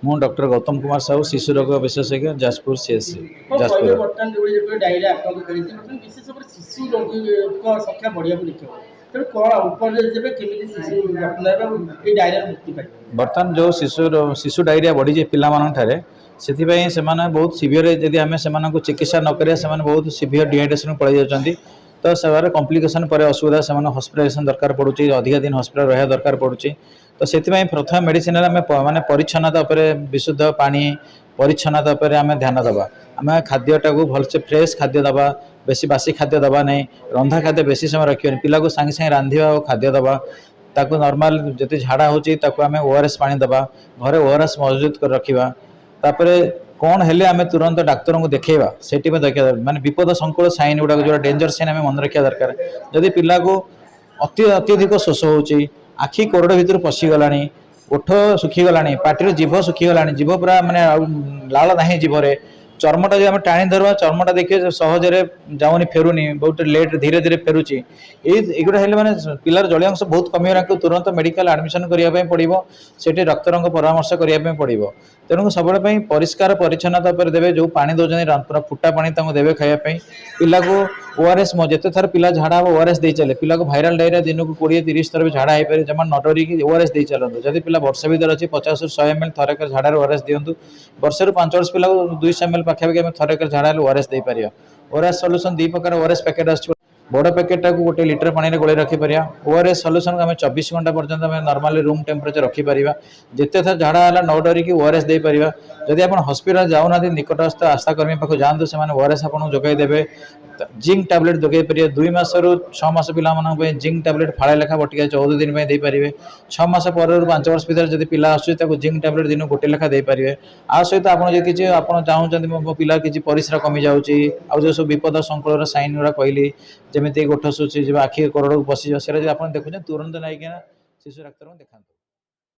ମୁଁ डॉक्टर गौतम कुमार साहू शिशु रोग विशेषज्ञ जाजपुर सीएससी କହିବେ जाजपुर। ବର୍ତ୍ତମାନ ଯୋଉଭଳି ଯେପରି ଡାଇରିଆ ଆକ୍ରାନ୍ତ କରିଛି ବର୍ତ୍ତମାନ ବିଶେଷ ଭାବରେ ଶିଶୁ ରୋଗୀଙ୍କ ସଂଖ୍ୟା ବଢ଼ିବାକୁ ଦେଖିବ ତେଣୁ କ'ଣ ଉପରେ ଦେବେ କେମିତି ଶିଶୁ ଯତ୍ନ ନେବେ ଏବଂ ଏଇ ଡାଇରିଆରୁ ମୁକ୍ତି ପାଇବେ। बर्तमान जो शिशु डायरिया बढ़ी पाने से बहुत सीवियर जदि आम से चिकित्सा नक बहुत सीवियर डिहाइड्रेशन पड़े जाती तो से कम्प्लिकेशन पर असुविधा से हॉस्पिटलाइजेशन दरकार पड़ुची अधिक दिन हॉस्पिटल रहा दरकार पड़ुची तो से प्रथम मेडिसिन माने परिच्छन्नता विशुद्ध पानी परिच्छन्नता आम ध्यान दबा आम खाद्यटा को भलसे फ्रेश खाद्य दबा बेसी बासी खाद्य दबा नहीं रंधा खाद्य बेसी समय रखिए पिला को सांगे सांगे रांधिबा और खाद्य दबा ताको नॉर्मल जति झाड़ा होची ताको आमे ओआरएस पानी दबा घरे ओआरएस मौजूद कर रखिबा तापरे कौन हेले आमे तुरंत डाक्टर को देखेबा सेठी में देखा माने विपद संकुल साइन गुडा जो डेंजर साइन आमे मन रखिया दरकार जदि पिला को अत्यधिक शोष होची आखि कोरड भितर पसी गलानी ओठ सुखी गलानी पाटिर जीभ सुखी गलानी जीभ पूरा माने लाल नाही जीभरे चर्मटा जो आम टाणी धरवा चर्मटा देखिए सहजरे जाऊनी फेरुनी बहुत लेट धीरे धीरे फेरुची एगुड़ा हेल्ले मैंने पिलार जलीय अंश बहुत कमिगला तुरंत मेडिकल एडमिशन करने पड़ो से डॉक्टर परामर्श करने पड़ो तेणु सब परिष्कार परिच्छन्नता देवे जो पानी दौरान पूरा फुटा पानी देवे खायापी पिला को ओआरएस जिते थर पिला झाड़ा हम ओआरएस दे चले पिला को भाइराल डायरिया दिन को 20-30 थर भी झाड़ा हो पाए जमा न डरिकी ओआरएस दे चलते जब पिला वर्ष भर अच्छी 50-100 ml थरक झाड़ा ओआरएस दिंतु वर्ष रु 5 वर्ष पिला को 200 ml पाखापाखि आम थरक झाड़ा ओआरएस दे पार ओआरएस सॉल्यूशन 2 प्रकार ओआरएस पैकेट आस बड़ पैकेटा को 1 लीटर पानी गोले रखिपर ओआरएस सॉल्यूशन को आम 24 घंटा पर्यंत आम नॉर्मली रूम टेम्परेचर रखिपर जिते थर झाड़ा है न डरिकी ओआरएस दे पार जदि आप हॉस्पिटल जाऊना निकटस्थ आशाकर्मी पाक जातु से ओआरएस आपको जोगेदेवे जिंक टैबलेट जोगे पारे 2 मास रु 6 मास पिला जिंक टैबलेट फाड़े लेखा बटिका 14 दिन दे पारे 6 मास पर 5 वर्ष भर जब पिला आसु जिंक टैबलेट दिन 1 लेखा दे पारे आ सहित आप चाहते मो पिला किसी परिश्रा कमी जाऊँगी आउ जो सब विपद संकुल साइन गुड़ा कहली जमी गोठ शुची आखि कोरड़ को पशिज से आप देखुं तुरंत नहीं शिशु डाक्तर को देखा।